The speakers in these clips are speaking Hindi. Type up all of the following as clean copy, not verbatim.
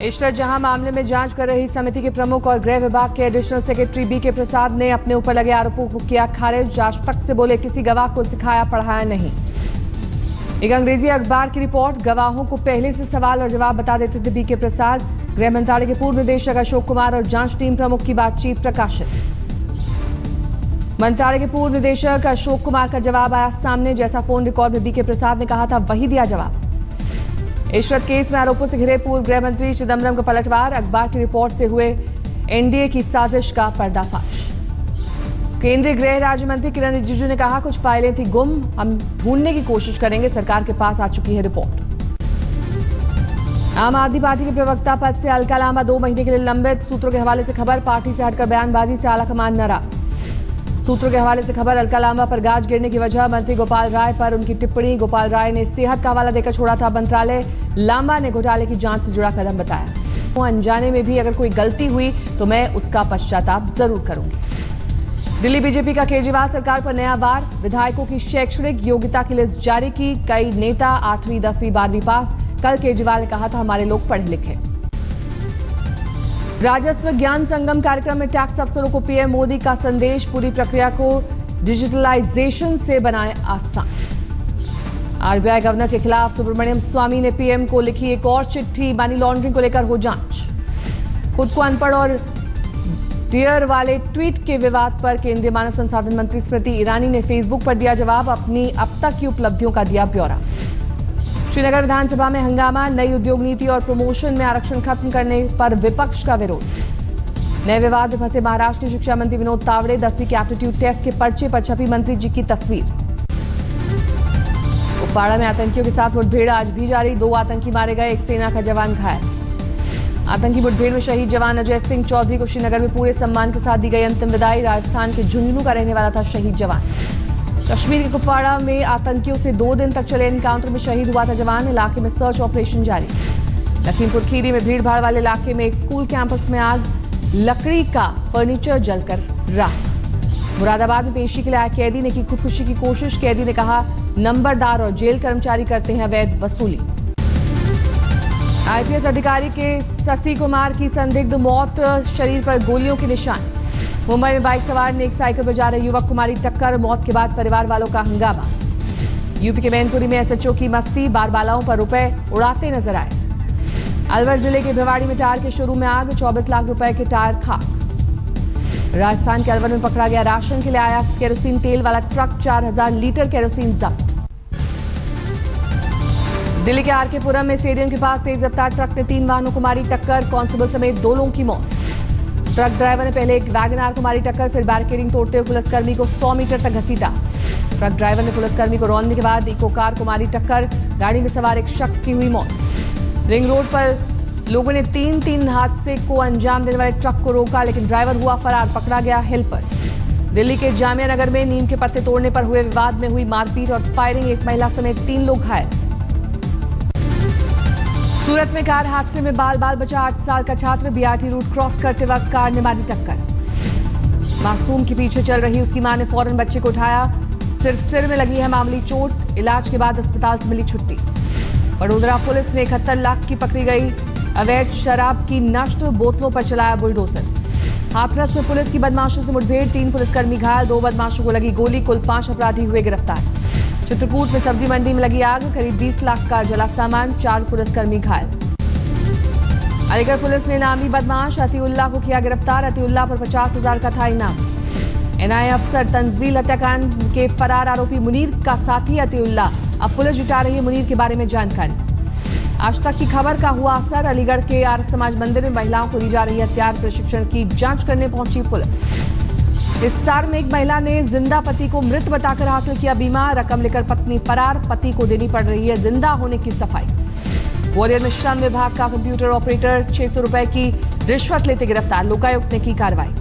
इशरत जहां मामले में जांच कर रही समिति के प्रमुख और गृह विभाग के एडिशनल सेक्रेटरी बीके प्रसाद ने अपने ऊपर लगे आरोपों को किया खारिज। आज तक से बोले किसी गवाह को सिखाया पढ़ाया नहीं। एक अंग्रेजी अखबार की रिपोर्ट, गवाहों को पहले से सवाल और जवाब बता देते थे बीके प्रसाद। गृह मंत्रालय के पूर्व निदेशक अशोक कुमार और जांच टीम प्रमुख की बातचीत प्रकाशित। मंत्रालय के पूर्व निदेशक अशोक कुमार का जवाब आया सामने। जैसा फोन रिकॉर्ड में बीके प्रसाद ने कहा था वही दिया जवाब। इशरत केस में आरोपों से घिरे पूर्व गृह मंत्री चिदंबरम का पलटवार, अखबार की रिपोर्ट से हुए एनडीए की साजिश का पर्दाफाश। केंद्रीय गृह राज्य मंत्री किरण रिजिजू ने कहा कुछ फाइलें थी गुम, हम ढूंढने की कोशिश करेंगे, सरकार के पास आ चुकी है रिपोर्ट। आम आदमी पार्टी के प्रवक्ता पद से अलका लांबा 2 महीने के लिए लंबित। सूत्रों के हवाले से खबर, पार्टी से हटकर बयानबाजी से आलाकमान नाराज। सूत्रों के हवाले से खबर, अलका लांबा पर गाज गिरने की वजह मंत्री गोपाल राय पर उनकी टिप्पणी। गोपाल राय ने सेहत का हवाला देकर छोड़ा था मंत्रालय। लांबा ने घोटाले की जांच से जुड़ा कदम बताया। अनजाने में भी अगर कोई गलती हुई तो मैं उसका पश्चाताप जरूर करूंगी। दिल्ली बीजेपी का केजरीवाल सरकार पर नया वार, विधायकों की शैक्षणिक योग्यता की लिस्ट जारी की। कई नेता 8वीं 10वीं 12वीं पास। कल केजरीवाल ने कहा था हमारे लोग पढ़े लिखे। राजस्व ज्ञान संगम कार्यक्रम में टैक्स अफसरों को पीएम मोदी का संदेश, पूरी प्रक्रिया को डिजिटलाइजेशन से बनाए आसान। आरबीआई गवर्नर के खिलाफ सुब्रमण्यम स्वामी ने पीएम को लिखी एक और चिट्ठी, मनी लॉन्ड्रिंग को लेकर हो जांच। खुद को अनपढ़ और डियर वाले ट्वीट के विवाद पर केंद्रीय मानव संसाधन मंत्री स्मृति ईरानी ने फेसबुक पर दिया जवाब, अपनी अब तक की उपलब्धियों का दिया ब्यौरा। श्रीनगर विधानसभा में हंगामा, नई उद्योग नीति और प्रमोशन में आरक्षण खत्म करने पर विपक्ष का विरोध। नए विवाद में फंसे महाराष्ट्र के शिक्षा मंत्री विनोद तावड़े, 10वीं के एप्टीट्यूड टेस्ट के पर्चे पर छपी मंत्री जी की तस्वीर। कुपवाड़ा में आतंकियों के साथ मुठभेड़ आज भी जारी, 2 आतंकी मारे गए, एक सेना का जवान घायल। आतंकी मुठभेड़ में शहीद जवान अजय सिंह चौधरी को श्रीनगर में पूरे सम्मान के साथ दी गई अंतिम विदाई। राजस्थान के झुंझुनू का रहने वाला था शहीद जवान। कश्मीर के कुपवाड़ा में आतंकियों से 2 दिन तक चले एनकाउंटर में शहीद हुआ था जवान। इलाके में सर्च ऑपरेशन जारी। लखीमपुर खीरी में भीड़ भाड़ वाले इलाके में एक स्कूल कैंपस में आग, लकड़ी का फर्नीचर जलकर राख। मुरादाबाद में पेशी के लिए आए कैदी ने की खुदकुशी की कोशिश। कैदी ने कहा नंबरदार और जेल कर्मचारी करते हैं अवैध वसूली। आईपीएस अधिकारी के शशि कुमार की संदिग्ध मौत, शरीर पर गोलियों के निशान। मुंबई में बाइक सवार ने एक साइकिल पर जा रहे युवक को मारी टक्कर, मौत के बाद परिवार वालों का हंगामा। यूपी के मैनपुरी में एसएचओ की मस्ती, बारबालाओं पर रुपए उड़ाते नजर आए। अलवर जिले के भिवाड़ी में टायर के शोरूम में आग, 24 लाख रुपए के टायर खाक। राजस्थान के अलवर में पकड़ा गया राशन के लिए आया केरोसिन तेल वाला ट्रक, 4000 लीटर केरोसिन जब्त। दिल्ली के आरकेपुरम में स्टेडियम के पास तेज रफ्तार ट्रक ने 3 वाहनों को मारी टक्कर, कांस्टेबल समेत 2 लोगों की मौत। ट्रक ड्राइवर ने पहले एक वैगनआर को मारी टक्कर, फिर बैरिकेडिंग तोड़ते हुए पुलिसकर्मी को 100 मीटर तक घसीटा। ट्रक ड्राइवर ने पुलिसकर्मी को रौंदने के बाद इको कार को मारी टक्कर, गाड़ी में सवार एक शख्स की हुई मौत। रिंग रोड पर लोगों ने 3 हादसे को अंजाम देने वाले ट्रक को रोका, लेकिन ड्राइवर हुआ फरार, पकड़ा गया हेल्पर। दिल्ली के जामिया नगर में नीम के पत्ते तोड़ने पर हुए विवाद में हुई मारपीट और फायरिंग, एक महिला समेत 3 लोग घायल। सूरत में कार हादसे में बाल बचा 8 साल का छात्र, बीआरटी रूट क्रॉस करते वक्त कार ने मारी टक्कर। मासूम के पीछे चल रही उसकी मां ने फौरन बच्चे को उठाया, सिर्फ सिर में लगी है मामूली चोट, इलाज के बाद अस्पताल से मिली छुट्टी। वडोदरा पुलिस ने 71 लाख की पकड़ी गई अवैध शराब की नष्ट बोतलों पर चलाया बुलडोजर। हाथरस में पुलिस की बदमाशों से मुठभेड़, 3 पुलिसकर्मी घायल, 2 बदमाशों को लगी गोली, कुल 5 अपराधी हुए गिरफ्तार। चित्रकूट में सब्जी मंडी में लगी आग, करीब 20 लाख का जला सामान, 4 पुलिसकर्मी घायल। अलीगढ़ पुलिस ने नामी बदमाश अतीउल्लाह को किया गिरफ्तार, अतीउल्लाह पर 50,000 का था इनाम। एनआईए अफसर तंजील हत्याकांड के फरार आरोपी मुनीर का साथी अतीउल्लाह, अब पुलिस जुटा रही है मुनीर के बारे में जानकारी। आज तक की खबर का हुआ असर, अलीगढ़ के आर्य समाज मंदिर में महिलाओं को दी जा रही हथियार प्रशिक्षण की जांच करने पहुंची पुलिस। हिसार में एक महिला ने जिंदा पति को मृत बताकर हासिल किया बीमा, रकम लेकर पत्नी फरार, पति को देनी पड़ रही है जिंदा होने की सफाई। ग्वालियर में श्रम विभाग का कंप्यूटर ऑपरेटर 600 रुपए की रिश्वत लेते गिरफ्तार, लोकायुक्त ने की कार्रवाई।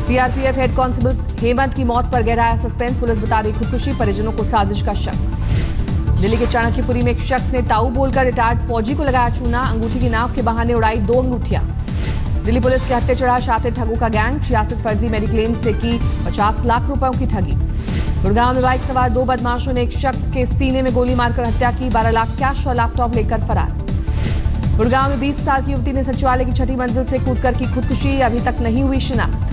सीआरपीएफ हेड कांस्टेबल हेमंत की मौत पर गहराया सस्पेंस, पुलिस बता रही खुदकुशी, परिजनों को साजिश का शक। दिल्ली के चाणक्यपुरी में एक शख्स ने ताऊ बोलकर रिटायर्ड फौजी को लगाया चूना, अंगूठी की नाव के बहाने उड़ाई 2 अंगूठियां। दिल्ली पुलिस के हत्थे चढ़ा शातिर ठगों का गैंग, 66 फर्जी मेडिक्लेम से की 50 लाख रुपयों की ठगी। गुड़गांव में बाइक सवार 2 बदमाशों ने एक शख्स के सीने में गोली मारकर हत्या की, 12 लाख कैश और लैपटॉप लेकर फरार। गुड़गांव में 20 साल की युवती ने सचिवालय की छठी मंजिल से कूदकर की खुदकुशी, अभी तक नहीं हुई शिनाख्त।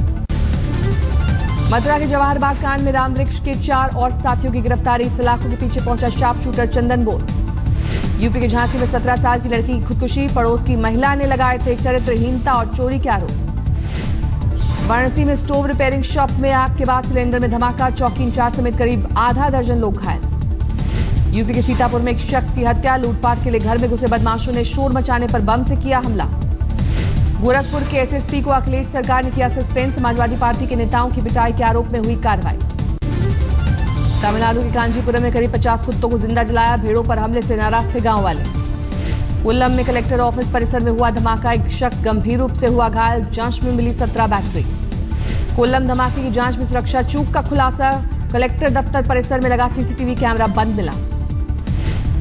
मथुरा के जवाहर बाग कांड में रामवृक्ष के 4 और साथियों की गिरफ्तारी, सलाखों के पीछे पहुंचा शार्प शूटर चंदन बोस। यूपी के झांसी में 17 साल की लड़की की खुदकुशी, पड़ोस की महिला ने लगाए थे चरित्रहीनता और चोरी के आरोप। वाराणसी में स्टोव रिपेयरिंग शॉप में आग के बाद सिलेंडर में धमाका, चौकी इंचार्ज समेत करीब आधा दर्जन लोग घायल। यूपी के सीतापुर में एक शख्स की हत्या, लूटपाट के लिए घर में घुसे बदमाशों ने शोर मचाने पर बम से किया हमला। गोरखपुर के एसएसपी को अखिलेश सरकार ने किया सस्पेंड, समाजवादी पार्टी के नेताओं की पिटाई के आरोप में हुई कार्रवाई। तमिलनाडु के कांचीपुरम में करीब 50 कुत्तों को जिंदा जलाया, भेड़ों पर हमले से नाराज थे गांव वाले। कोल्लम में कलेक्टर ऑफिस परिसर में हुआ धमाका, एक शख्स गंभीर रूप से हुआ घायल, जांच में मिली 17 बैटरी। कोल्लम धमाके की जांच में सुरक्षा चूक का खुलासा, कलेक्टर दफ्तर परिसर में लगा सीसीटीवी कैमरा बंद मिला।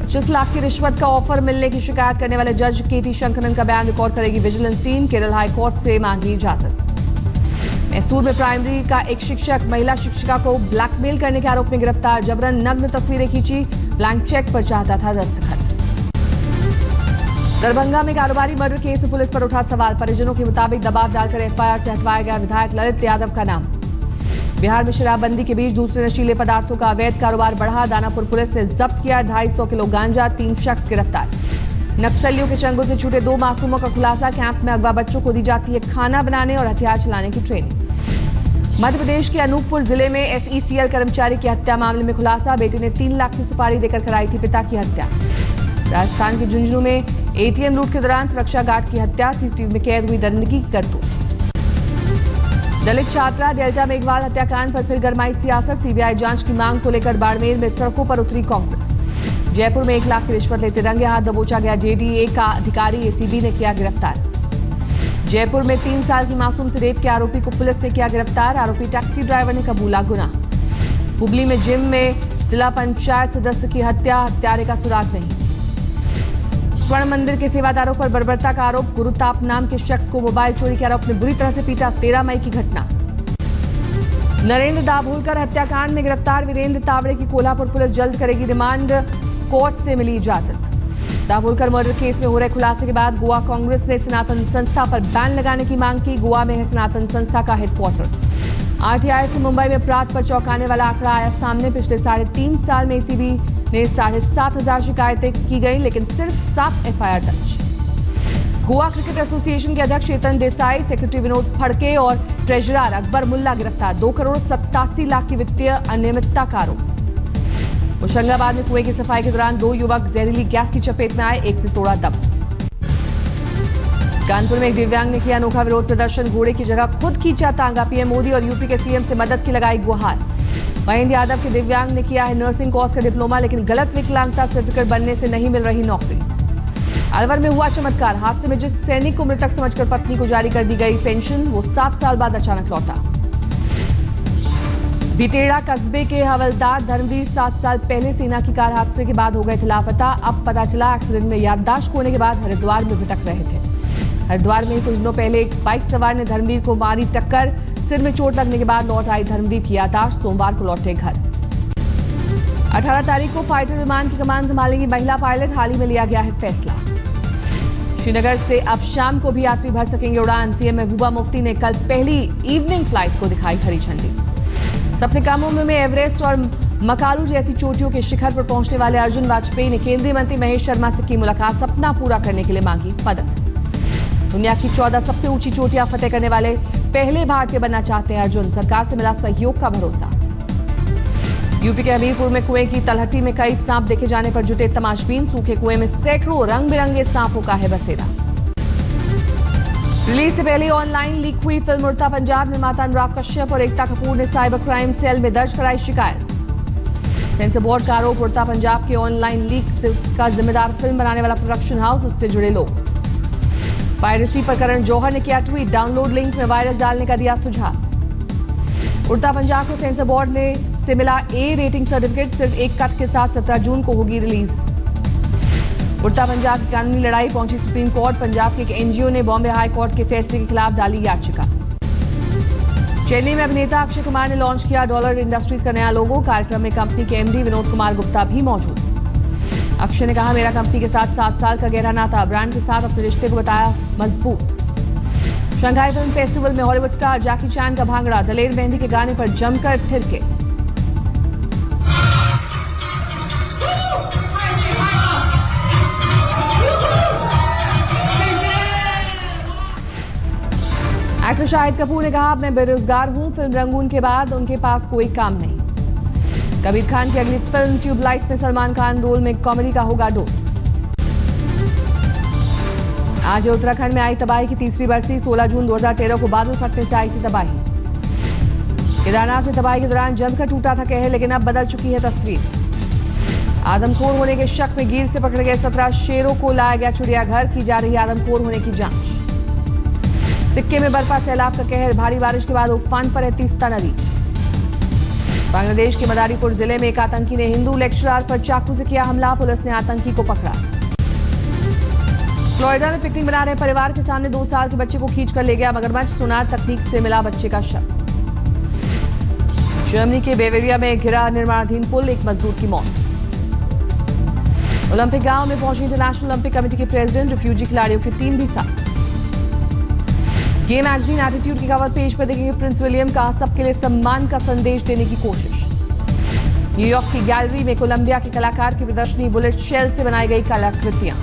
25 लाख की रिश्वत का ऑफर मिलने की शिकायत करने वाले जज केटी शंकरन का बयान रिकॉर्ड करेगी vigilance team, Kerala high court से मांगी इजाजत। मैसूर में प्राइमरी का एक शिक्षक महिला शिक्षिका को ब्लैकमेल करने के आरोप में गिरफ्तार, जबरन नग्न तस्वीरें खींची, ब्लैंक चेक पर चाहता था दस्तखत। दरभंगा में कारोबारी मर्डर केस में पुलिस पर उठा सवाल, परिजनों के मुताबिक दबाव डालकर एफआईआर से हटवाया गया विधायक ललित यादव का नाम। बिहार में शराबबंदी के बीच दूसरे नशीले पदार्थों का अवैध कारोबार बढ़ा, दानापुर पुलिस ने जब्त किया 250 किलो गांजा, 3 शख्स गिरफ्तार। नक्सलियों के चंगुल से छूटे 2 मासूमों का खुलासा, कैंप में अगवा बच्चों को दी जाती है खाना बनाने और हथियार चलाने की ट्रेनिंग। मध्य प्रदेश के अनूपपुर जिले में एसईसीएल कर्मचारी की हत्या मामले में खुलासा, बेटे ने 3 लाख की सुपारी देकर कराई थी पिता की हत्या। राजस्थान के झुंझुनू में एटीएम लूट के दौरान सुरक्षा गार्ड की हत्या, सीसीटीवी में कैद हुई दरिंदगी की करतूत। दलित छात्रा डेल्टा मेघवाल हत्याकांड पर फिर गरमाई सियासत, सीबीआई जांच की मांग को लेकर बाड़मेर में सड़कों पर उतरी कांग्रेस। जयपुर में 1 लाख की रिश्वत लेते रंगे हाथ दबोचा गया जेडीए का अधिकारी, एसीबी ने किया गिरफ्तार। जयपुर में 3 साल की मासूम से रेप के आरोपी को पुलिस ने किया गिरफ्तार, आरोपी टैक्सी ड्राइवर ने कबूला गुनाह। हुबली में जिम में जिला पंचायत सदस्य की हत्या, हत्यारे का सुराग नहीं। स्वर्ण मंदिर के सेवादारों पर बर्बरता का आरोप, गुरुताप नाम के शख्स को मोबाइल चोरी के आरोप में बुरी तरह से पीटा, 13 मई की घटना। नरेंद्र दाभोलकर हत्याकांड में गिरफ्तार वीरेंद्र तावड़े की कोल्हापुर पुलिस जल्द करेगी रिमांड, कोर्ट से मिली इजाजत। दाभोलकर मर्डर केस में हो रहे खुलासे के बाद गोवा कांग्रेस ने सनातन संस्था पर बैन लगाने की मांग की, गोवा में है सनातन संस्था का हेडक्वार्टर। आरटीआई से मुंबई में अपराध पर चौंकाने वाला आंकड़ा आया सामने, पिछले 3.5 साल में एसीबी ने 7,500 शिकायतें की गई, लेकिन सिर्फ 7 एफआईआर दर्ज। गोवा क्रिकेट एसोसिएशन के अध्यक्ष चेतन देसाई, सेक्रेटरी विनोद फड़के और ट्रेजरर अकबर मुल्ला गिरफ्तार, 2 करोड़ 87 लाख की वित्तीय अनियमितता का आरोप। होशंगाबाद में कुएं की सफाई के दौरान 2 युवक जहरीली गैस की चपेट में आए, एक ने तोड़ा दम। कानपुर में एक दिव्यांग ने किया अनोखा विरोध प्रदर्शन, घोड़े की जगह खुद खींचा तांगा, पीएम मोदी और यूपी के सीएम से मदद की लगाई गुहार। महेंद्र यादव के दिव्यांग ने किया है नर्सिंग कोर्स का डिप्लोमा, लेकिन गलत विकलांगता सर्टिफिकेट बनने से नहीं मिल रही नौकरी। अलवर में हुआ चमत्कार, हादसे में जिस सैनिक को मृतक समझकर पत्नी को जारी कर दी गई पेंशन, वो 7 साल बाद अचानक लौटा। बिटेड़ा कस्बे के हवलदार धर्मवीर 7 साल पहले सेना की कार हादसे के बाद हो गए थे लापता, अब पता चला एक्सीडेंट में याददाश्त खोने के बाद हरिद्वार में भटक रहे थे। हरिद्वार में कुछ दिनों पहले एक बाइक सवार ने धर्मवीर को मारी टक्कर, सिर में चोट लगने के बाद लौट आई धर्मवीर की याददाश्त, सोमवार को लौटे घर। 18 तारीख को फाइटर विमान की कमान संभालेंगी महिला पायलट, हाल ही में लिया गया है फैसला। श्रीनगर से अब शाम को भी यात्री भर सकेंगे उड़ान, सीएम महबूबा मुफ्ती ने कल पहली इवनिंग फ्लाइट को दिखाई हरी झंडी। सबसे कम उम्र में एवरेस्ट और मकालू जैसी चोटियों के शिखर पर पहुंचने वाले अर्जुन वाजपेयी ने केंद्रीय मंत्री महेश शर्मा से की मुलाकात, सपना पूरा करने के लिए मांगी मदद। दुनिया की 14 सबसे ऊंची चोटियां फतेह करने वाले पहले भारतीय बनना चाहते हैं अर्जुन, सरकार से मिला सहयोग का भरोसा। यूपी के हमीरपुर में कुएं की तलहटी में कई सांप देखे जाने पर जुटे तमाशबीन, सूखे कुएं में सैकड़ों रंग बिरंगे सांपों का है बसेरा। रिलीज से पहले ऑनलाइन लीक हुई फिल्म उड़ता पंजाब, निर्माता अनुराग कश्यप और एकता कपूर ने साइबर क्राइम सेल में दर्ज कराई शिकायत। सेंसर बोर्ड का आरोप, उड़ता पंजाब के ऑनलाइन लीक का जिम्मेदार फिल्म बनाने वाला प्रोडक्शन हाउस, उससे जुड़े लोग। पायरेसी पर करण जौहर ने किया ट्वीट, डाउनलोड लिंक में वायरस डालने का दिया सुझाव। उड़ता पंजाब को सेंसर बोर्ड ने से मिला ए रेटिंग सर्टिफिकेट, सिर्फ एक कट के साथ 17 जून को होगी रिलीज। उड़ता पंजाब की कानूनी लड़ाई पहुंची सुप्रीम कोर्ट, पंजाब के एक एनजीओ ने बॉम्बे हाई कोर्ट के फैसले के खिलाफ डाली याचिका। चेन्नई में अभिनेता अक्षय कुमार ने लॉन्च किया डॉलर इंडस्ट्रीज का नया लोगो, कार्यक्रम में कंपनी के एमडी विनोद कुमार गुप्ता भी मौजूद। अक्षय ने कहा, मेरा कंपनी के साथ 7 साल का गहरा नाता, ब्रांड के साथ अपने रिश्ते को बताया मजबूत। शंघाई फिल्म फेस्टिवल में हॉलीवुड स्टार जैकी चैन का भांगड़ा, दलेर मेहंदी के गाने पर जमकर थिरके। एक्टर शाहिद कपूर ने कहा, मैं बेरोजगार हूं, फिल्म रंगून के बाद उनके पास कोई काम नहीं। कबीर खान की अगली फिल्म ट्यूबलाइट में सलमान खान रोल में कॉमेडी का होगा डोज। आज उत्तराखंड में आई तबाही की तीसरी बरसी, 16 जून 2013 को बादल फटने से आई थी तबाही। केदारनाथ में तबाही के दौरान जमकर टूटा था कहर, लेकिन अब बदल चुकी है तस्वीर। आदमखोर होने के शक में गिर से पकड़े गए 17 शेरों को लाया गया चिड़ियाघर, की जा रही आदमखोर होने की जांच। सिक्के में बर्फा सैलाब का कहर, भारी बारिश के बाद उफान पर है तीस्ता नदी। बांग्लादेश के मदारीपुर जिले में एक आतंकी ने हिंदू लेक्चरर पर चाकू से किया हमला, पुलिस ने आतंकी को पकड़ा। फ्लोरिडा में पिकनिक मना रहे परिवार के सामने 2 साल के बच्चे को खींचकर ले गया मगरमच्छ, सोनार तकनीक से मिला बच्चे का शव। जर्मनी के बेवेरिया में गिरा निर्माणाधीन पुल, एक मजदूर की मौत। ओलंपिक गांव में पहुंची इंटरनेशनल ओलंपिक कमेटी के प्रेसिडेंट, रिफ्यूजी खिलाड़ियों की टीम भी साथ। ये मैगजीन एटीट्यूड की कवर पेज पर देखेंगे प्रिंस विलियम का सबके लिए सम्मान का संदेश देने की कोशिश। न्यूयॉर्क की गैलरी में कोलंबिया के कलाकार की प्रदर्शनी, बुलेट शेल से बनाई गई कलाकृतियां।